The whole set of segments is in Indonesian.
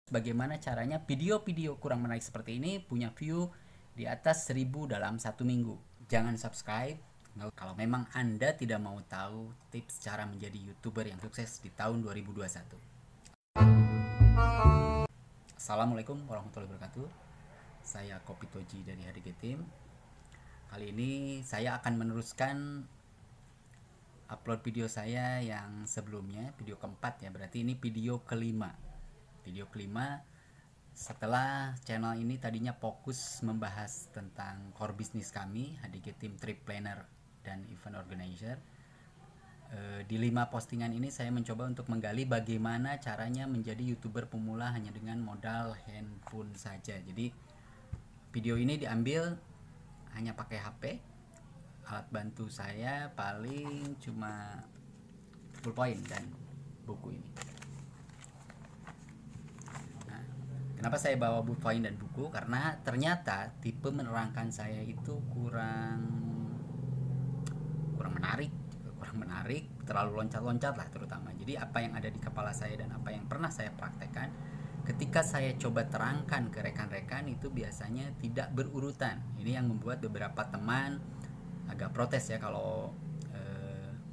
Bagaimana caranya video-video kurang menarik seperti ini punya view di atas 1000 dalam 1 minggu. Jangan subscribe kalau memang Anda tidak mau tahu tips cara menjadi YouTuber yang sukses di tahun 2021. Assalamualaikum warahmatullahi wabarakatuh. Saya Kopitoji dari HDG Team. Kali ini saya akan meneruskan upload video saya yang sebelumnya, video keempat ya, berarti ini video kelima. Video kelima setelah channel ini tadinya fokus membahas tentang core bisnis kami, HDG Team Trip Planner dan Event Organizer. Di 5 postingan ini saya mencoba untuk menggali bagaimana caranya menjadi YouTuber pemula hanya dengan modal handphone saja. Jadi video ini diambil hanya pakai HP. Alat bantu saya paling cuma ballpoint dan buku ini. Nah, kenapa saya bawa ballpoint dan buku? Karena ternyata tipe menerangkan saya itu kurang menarik, terlalu loncat-loncat lah terutama. Jadi apa yang ada di kepala saya dan apa yang pernah saya praktekkan, ketika saya coba terangkan ke rekan-rekan itu biasanya tidak berurutan. Ini yang membuat beberapa teman agak protes ya kalau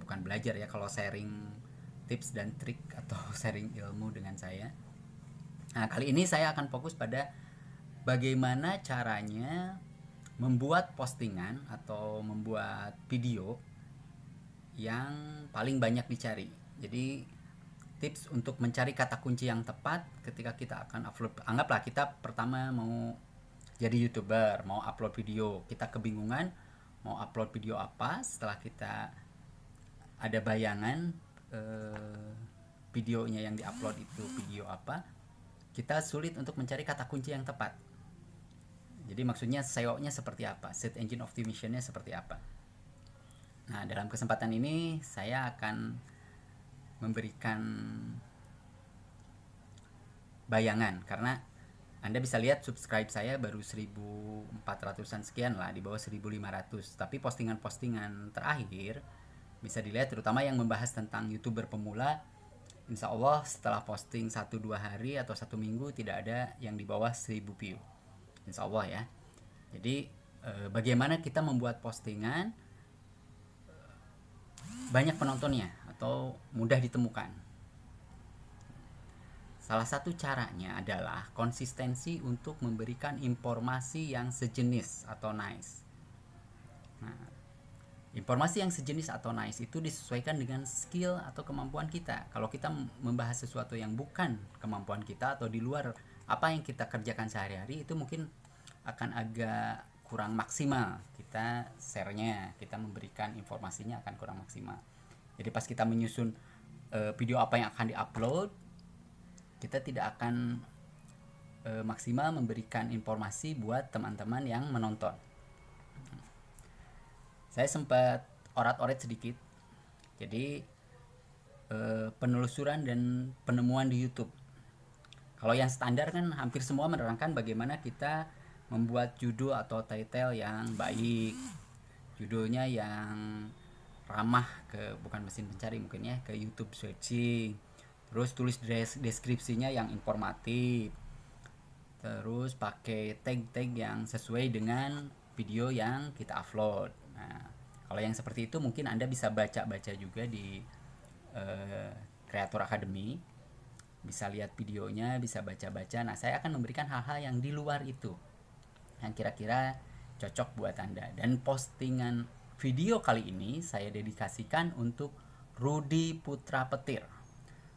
bukan belajar ya, kalau sharing tips dan trik atau sharing ilmu dengan saya. Nah, kali ini saya akan fokus pada bagaimana caranya membuat postingan atau membuat video yang paling banyak dicari. Jadi tips untuk mencari kata kunci yang tepat ketika kita akan upload. Anggaplah kita pertama mau jadi YouTuber, mau upload video, kita kebingungan mau upload video apa. Setelah kita ada bayangan videonya yang diupload itu video apa, kita sulit untuk mencari kata kunci yang tepat. Jadi maksudnya SEO-nya seperti apa, search engine optimization-nya seperti apa. Nah, dalam kesempatan ini saya akan memberikan bayangan, karena Anda bisa lihat subscribe saya baru 1400-an sekian lah, di bawah 1500. Tapi postingan-postingan terakhir bisa dilihat, terutama yang membahas tentang YouTuber pemula, insya Allah setelah posting 1-2 hari atau 1 minggu tidak ada yang di bawah 1000 view, insya Allah ya. Jadi bagaimana kita membuat postingan banyak penontonnya atau mudah ditemukan? Salah satu caranya adalah konsistensi untuk memberikan informasi yang sejenis atau nice. Nah, informasi yang sejenis atau nice itu disesuaikan dengan skill atau kemampuan kita. Kalau kita membahas sesuatu yang bukan kemampuan kita atau di luar apa yang kita kerjakan sehari-hari, itu mungkin akan agak kurang maksimal. Kita share-nya, kita memberikan informasinya akan kurang maksimal. Jadi pas kita menyusun video apa yang akan diupload, kita tidak akan maksimal memberikan informasi buat teman-teman yang menonton. Saya sempat orat-oret sedikit. Jadi penelusuran dan penemuan di YouTube. Kalau yang standar kan hampir semua menerangkan bagaimana kita membuat judul atau title yang baik, judulnya yang ramah ke, bukan mesin pencari mungkin ya, ke YouTube searching, terus tulis deskripsinya yang informatif, terus pakai tag-tag yang sesuai dengan video yang kita upload. Nah, kalau yang seperti itu mungkin Anda bisa baca-baca juga di Creator Academy, bisa lihat videonya, bisa baca-baca. Nah, saya akan memberikan hal-hal yang di luar itu yang kira-kira cocok buat Anda. Dan postingan video kali ini saya dedikasikan untuk Rudy Putra Petir,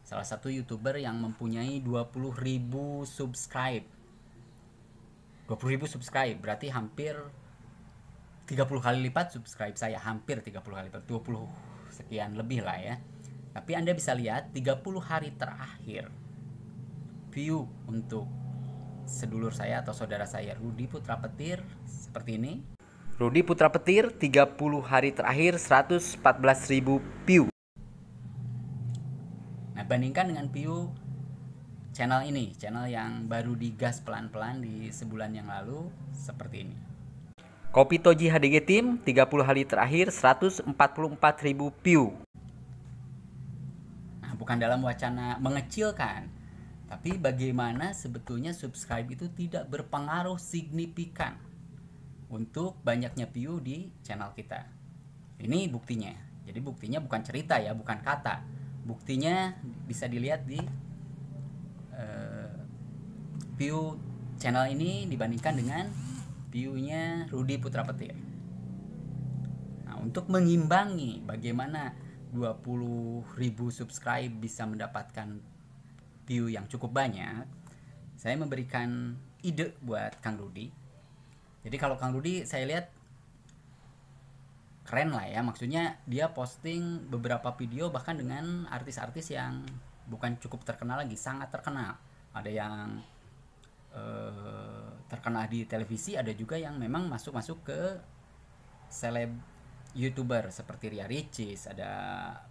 salah satu YouTuber yang mempunyai 20.000 subscribe. 20.000 subscribe berarti hampir 30 kali lipat subscribe saya, hampir 30 kali lipat, 20 sekian lebih lah ya. Tapi Anda bisa lihat 30 hari terakhir view untuk sedulur saya atau saudara saya Rudy Putra Petir seperti ini. Rudy Putra Petir 30 hari terakhir 114.000 view. Nah, bandingkan dengan view channel ini, channel yang baru digas pelan-pelan di sebulan yang lalu, seperti ini. Kopitoji HDG Team 30 hari terakhir 144.000 view. Nah, bukan dalam wacana mengecilkan Tapi bagaimana sebetulnya subscribe itu tidak berpengaruh signifikan untuk banyaknya view di channel kita. Ini buktinya. Jadi buktinya bukan cerita ya, bukan kata. Buktinya bisa dilihat di view channel ini dibandingkan dengan view-nya Rudy Putra Petir. Nah, untuk mengimbangi bagaimana 20.000 subscribe bisa mendapatkan view yang cukup banyak, saya memberikan ide buat Kang Rudy. Jadi kalau Kang Rudy saya lihat keren lah ya, maksudnya dia posting beberapa video bahkan dengan artis-artis yang bukan cukup terkenal lagi, sangat terkenal. Ada yang terkenal di televisi, ada juga yang memang masuk ke seleb YouTuber seperti Ria Ricis, ada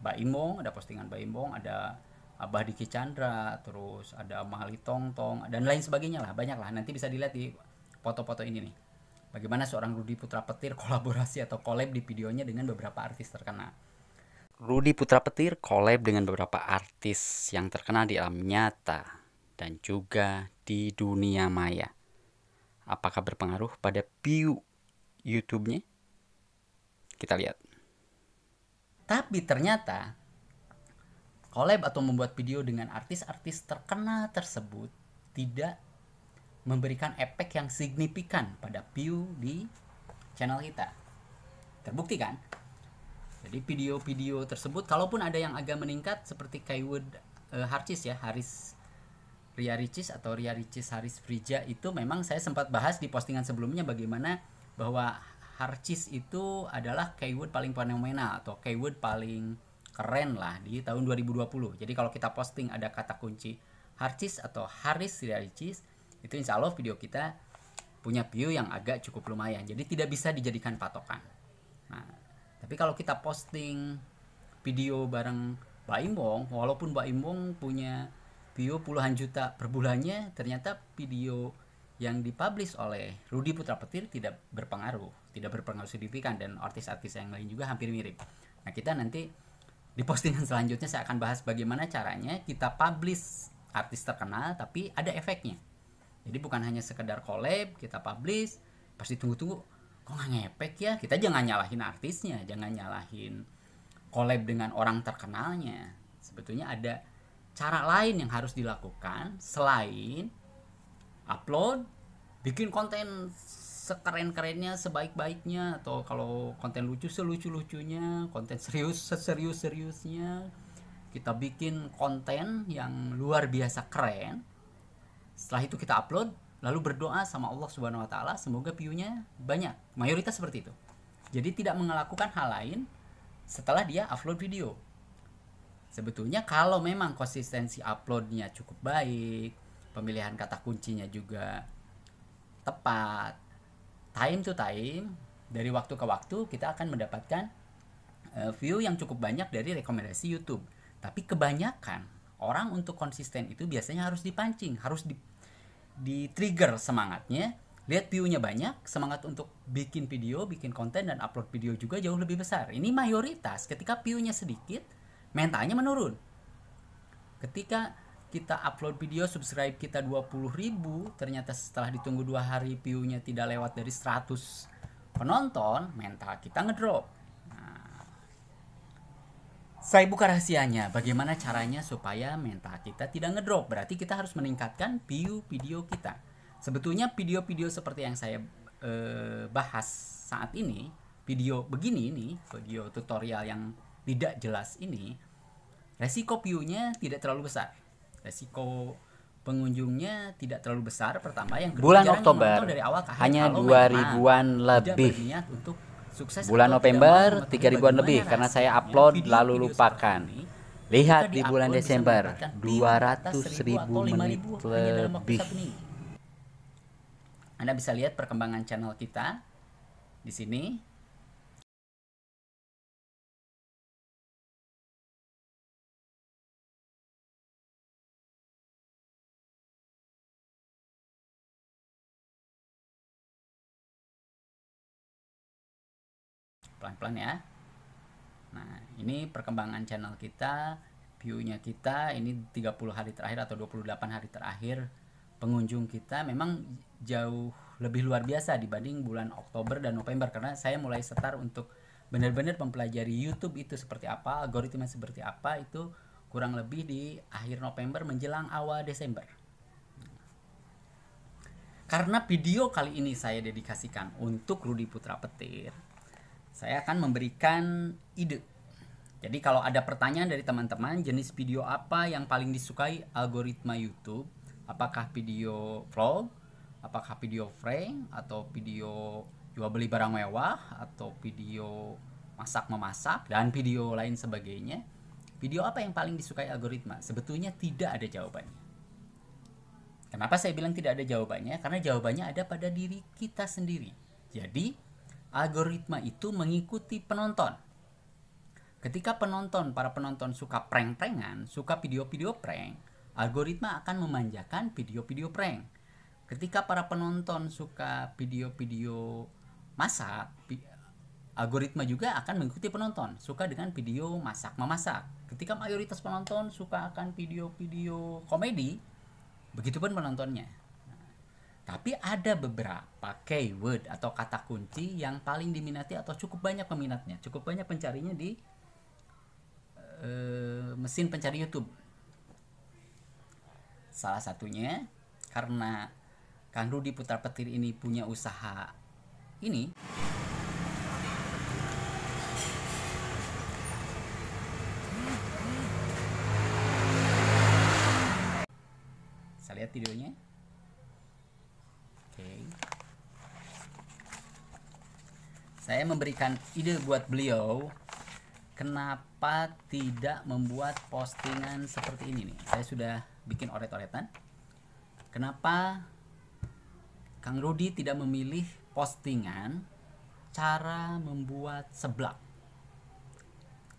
Baimbong, ada postingan Baimbong, ada Abah Diki Chandra, terus ada Mali Tongtong dan lain sebagainya lah, banyak lah. Nanti bisa dilihat di foto-foto ini nih. Bagaimana seorang Rudy Putra Petir kolaborasi atau collab di videonya dengan beberapa artis terkenal. Rudy Putra Petir collab dengan beberapa artis yang terkenal di alam nyata dan juga di dunia maya. Apakah berpengaruh pada view YouTube-nya? Kita lihat. Tapi ternyata collab atau membuat video dengan artis-artis terkenal tersebut tidak memberikan efek yang signifikan pada view di channel kita. Terbukti kan? Jadi video-video tersebut kalaupun ada yang agak meningkat seperti Kaywood Harcis ya, Ria Ricis atau Ria Ricis Haris Frija, itu memang saya sempat bahas di postingan sebelumnya bagaimana bahwa Harcis itu adalah keyword paling fenomenal atau keyword paling keren lah di tahun 2020. Jadi kalau kita posting ada kata kunci Harcis atau Haris Ria Ricis, itu insya Allah video kita punya view yang agak cukup lumayan. Jadi tidak bisa dijadikan patokan. Nah, tapi kalau kita posting video bareng Baimbong, walaupun Baimbong punya view puluhan juta per bulannya, ternyata video yang dipublish oleh Rudy Putra Petir tidak berpengaruh signifikan, dan artis-artis yang lain juga hampir mirip. Nah, kita nanti di postingan selanjutnya saya akan bahas bagaimana caranya kita publish artis terkenal tapi ada efeknya. Jadi bukan hanya sekedar collab kita publish, pasti tunggu-tunggu kok nggak ngepek ya. Kita jangan nyalahin artisnya, jangan nyalahin collab dengan orang terkenalnya. Sebetulnya ada cara lain yang harus dilakukan selain upload, bikin konten sekeren-kerennya, sebaik-baiknya, atau kalau konten lucu selucu-lucunya, konten serius seserius-seriusnya. Kita bikin konten yang luar biasa keren. Setelah itu kita upload, lalu berdoa sama Allah Subhanahu wa taala semoga view-nya banyak. Mayoritas seperti itu. Jadi tidak melakukan hal lain setelah dia upload video. Sebetulnya kalau memang konsistensi uploadnya cukup baik, pemilihan kata kuncinya juga tepat, time to time, dari waktu ke waktu kita akan mendapatkan view yang cukup banyak dari rekomendasi YouTube. Tapi kebanyakan orang untuk konsisten itu biasanya harus dipancing, harus di trigger semangatnya. Lihat view-nya banyak, semangat untuk bikin video, bikin konten dan upload video juga jauh lebih besar. Ini mayoritas. Ketika view-nya sedikit, mentalnya menurun. Ketika kita upload video, subscribe kita 20.000, ternyata setelah ditunggu 2 hari view-nya tidak lewat dari 100 penonton, mental kita ngedrop. Nah, saya buka rahasianya, bagaimana caranya supaya mental kita tidak ngedrop. Berarti kita harus meningkatkan view video kita. Sebetulnya video-video seperti yang saya bahas saat ini, video begini ini, video tutorial yang tidak jelas ini, resiko view-nya tidak terlalu besar, resiko pengunjungnya tidak terlalu besar. Pertama, yang kedua, bulan Oktober dari awal hanya 2.000-an lebih, untuk sukses. Bulan November 3.000-an lebih karena saya upload lalu lupakan. Lihat di bulan Desember 200.000 menit lebih. Anda bisa lihat perkembangan channel kita di sini. Pelan-pelan ya. Nah, ini perkembangan channel kita view-nya kita ini 30 hari terakhir atau 28 hari terakhir, pengunjung kita memang jauh lebih luar biasa dibanding bulan Oktober dan November, karena saya mulai start untuk benar-benar mempelajari YouTube itu seperti apa, algoritma seperti apa, itu kurang lebih di akhir November menjelang awal Desember. Karena video kali ini saya dedikasikan untuk Rudy Putra Petir, saya akan memberikan ide. Jadi kalau ada pertanyaan dari teman-teman, jenis video apa yang paling disukai algoritma YouTube? Apakah video vlog, apakah video prank, atau video jual beli barang mewah, atau video masak memasak, dan video lain sebagainya? Video apa yang paling disukai algoritma? Sebetulnya tidak ada jawabannya. Kenapa saya bilang tidak ada jawabannya? Karena jawabannya ada pada diri kita sendiri. Jadi algoritma itu mengikuti penonton. Ketika para penonton suka prank-prankan, suka video-video prank, algoritma akan memanjakan video-video prank. Ketika para penonton suka video-video masak, algoritma juga akan mengikuti penonton, suka dengan video masak memasak. Ketika mayoritas penonton suka akan video-video komedi, begitupun penontonnya. Tapi ada beberapa keyword atau kata kunci yang paling diminati atau cukup banyak peminatnya, cukup banyak pencarinya di mesin pencari YouTube. Salah satunya karena Kang Rudy Putra Petir ini punya usaha ini. Saya lihat videonya. Oke. Saya memberikan ide buat beliau, kenapa tidak membuat postingan seperti ini nih. Saya sudah bikin oret-oretan. Kenapa Kang Rudy tidak memilih postingan cara membuat seblak?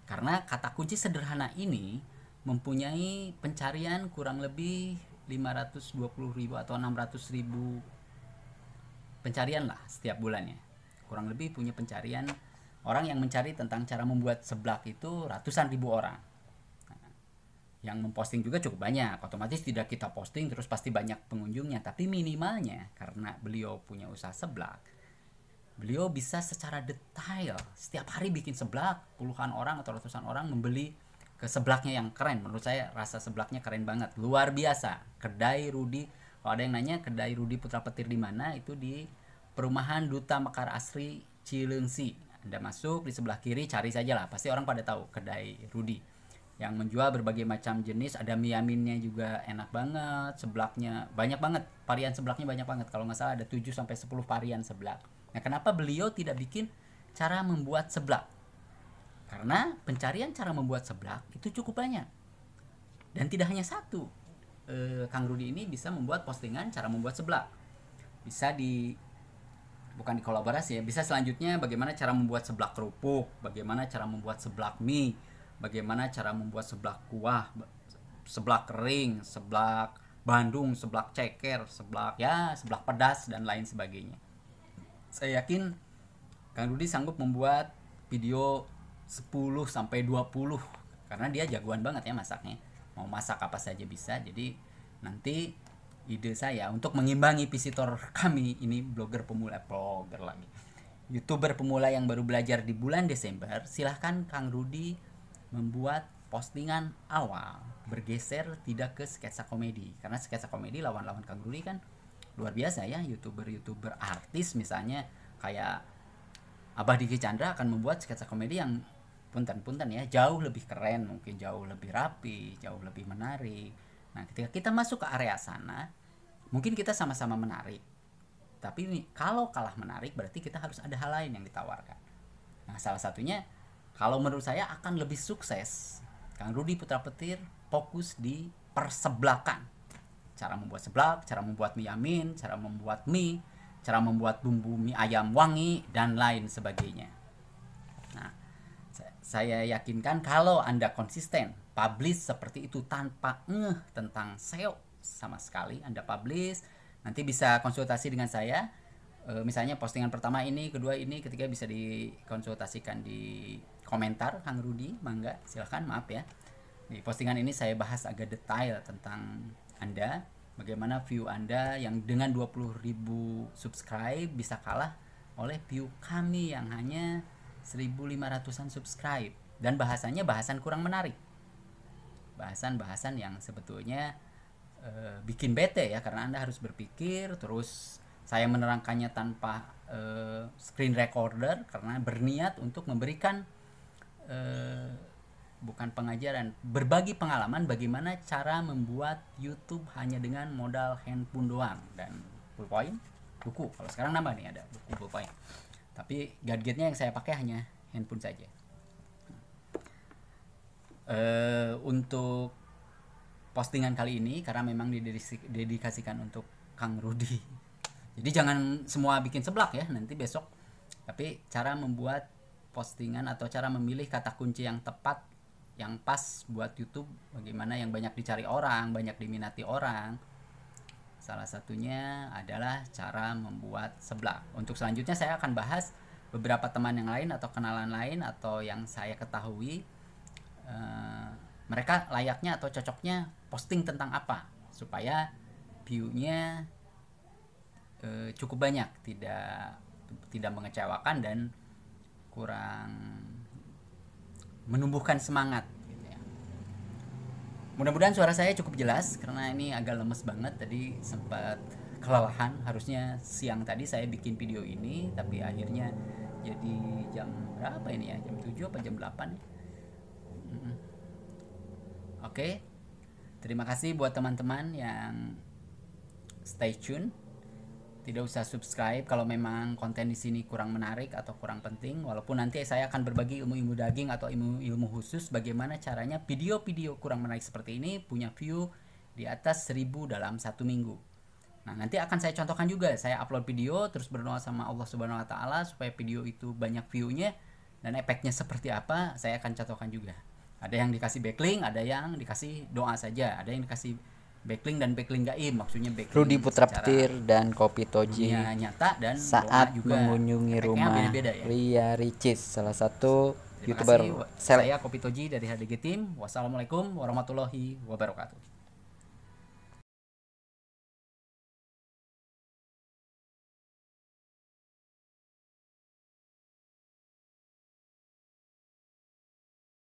Karena kata kunci sederhana ini mempunyai pencarian kurang lebih 520.000 atau 600.000 pencarian lah setiap bulannya. Kurang lebih punya pencarian, orang yang mencari tentang cara membuat seblak itu ratusan ribu orang. Nah, yang memposting juga cukup banyak. Otomatis tidak kita posting terus pasti banyak pengunjungnya, tapi minimalnya karena beliau punya usaha seblak, beliau bisa secara detail setiap hari bikin seblak. Puluhan orang atau ratusan orang membeli ke seblaknya yang keren. Menurut saya rasa seblaknya keren banget, luar biasa. Kedai Rudy, kalau ada yang nanya kedai Rudy Putra Petir di mana, itu di Perumahan Duta Mekar Asri Cileungsi. Anda masuk di sebelah kiri, cari saja lah, pasti orang pada tahu kedai Rudy yang menjual berbagai macam jenis. Ada mie aminnya juga enak banget, seblaknya banyak banget, varian seblaknya banyak banget. Kalau nggak salah ada 7-10 varian seblak. Nah, kenapa beliau tidak bikin cara membuat seblak? Karena pencarian cara membuat seblak itu cukup banyak, dan tidak hanya satu. Kang Rudy ini bisa membuat postingan cara membuat seblak, bisa bukan di kolaborasi ya, bisa selanjutnya bagaimana cara membuat seblak kerupuk, bagaimana cara membuat seblak mie, bagaimana cara membuat seblak kuah, seblak kering, seblak Bandung, seblak ceker, seblak pedas dan lain sebagainya. Saya yakin Kang Rudy sanggup membuat video 10-20 karena dia jagoan banget ya masaknya. Mau masak apa saja bisa. Jadi nanti ide saya untuk mengimbangi visitor kami ini, YouTuber pemula yang baru belajar di bulan Desember, silahkan Kang Rudy membuat postingan awal bergeser tidak ke sketsa komedi, karena sketsa komedi lawan-lawan Kang Rudy kan luar biasa ya. YouTuber artis misalnya kayak Abah Diki Chandra akan membuat sketsa komedi yang punten-punten ya, jauh lebih keren, mungkin jauh lebih rapi, jauh lebih menarik. Nah, ketika kita masuk ke area sana, mungkin kita sama-sama menarik, tapi kalau kalah menarik berarti kita harus ada hal lain yang ditawarkan. Nah, salah satunya kalau menurut saya akan lebih sukses Kang Rudy Putra Petir fokus di perseblakan. Cara membuat seblak, cara membuat mie amin, cara membuat mie, cara membuat bumbu mie ayam wangi, dan lain sebagainya. Nah, saya yakinkan kalau Anda konsisten publish seperti itu tanpa tentang SEO sama sekali, Anda publish, nanti bisa konsultasi dengan saya. Misalnya postingan pertama ini, kedua ini, ketiga bisa dikonsultasikan di komentar Kang Rudy, mangga silahkan, maaf ya. Di postingan ini saya bahas agak detail tentang Anda, bagaimana view Anda yang dengan 20.000 subscribe bisa kalah oleh view kami yang hanya 1.500-an subscribe, dan bahasanya bahasan kurang menarik, bahasan-bahasan yang sebetulnya bikin bete ya, karena Anda harus berpikir, terus saya menerangkannya tanpa screen recorder karena berniat untuk memberikan bukan pengajaran, berbagi pengalaman bagaimana cara membuat YouTube hanya dengan modal handphone doang dan pulpoint, buku. Kalau sekarang nambah nih, ada buku pulpoint. Tapi gadgetnya yang saya pakai hanya handphone saja. Untuk postingan kali ini karena memang didedikasikan untuk Kang Rudi. Jadi jangan semua bikin seblak ya nanti besok. Tapi cara membuat postingan atau cara memilih kata kunci yang tepat, yang pas buat YouTube, bagaimana yang banyak dicari orang, banyak diminati orang. Salah satunya adalah cara membuat seblak. Untuk selanjutnya saya akan bahas beberapa teman yang lain atau kenalan lain atau yang saya ketahui mereka layaknya atau cocoknya posting tentang apa supaya view-nya cukup banyak, tidak mengecewakan dan kurang menumbuhkan semangat gitu ya. Mudah-mudahan suara saya cukup jelas karena ini agak lemes banget, tadi sempat kelelahan. Harusnya siang tadi saya bikin video ini tapi akhirnya jadi jam berapa ini ya, jam 7 apa jam 8 ya? Oke. Terima kasih buat teman-teman yang stay tune. Tidak usah subscribe kalau memang konten di sini kurang menarik atau kurang penting. Walaupun nanti saya akan berbagi ilmu-ilmu daging atau ilmu khusus bagaimana caranya video-video kurang menarik seperti ini punya view di atas 1.000 dalam 1 minggu. Nah, nanti akan saya contohkan juga. Saya upload video terus berdoa sama Allah Subhanahu wa taala supaya video itu banyak view-nya dan efeknya seperti apa, saya akan contohkan juga. Ada yang dikasih backlink, ada yang dikasih doa saja, ada yang dikasih backlink dan backlink gaib, maksudnya backlink Rudi Putra Petir dan Kopi Toji nyata dan saat juga mengunjungi rumah beda-beda ya. Ria Ricis, salah satu Terima YouTuber kasih. Saya Kopi Toji dari HDG Team. Wassalamualaikum warahmatullahi wabarakatuh.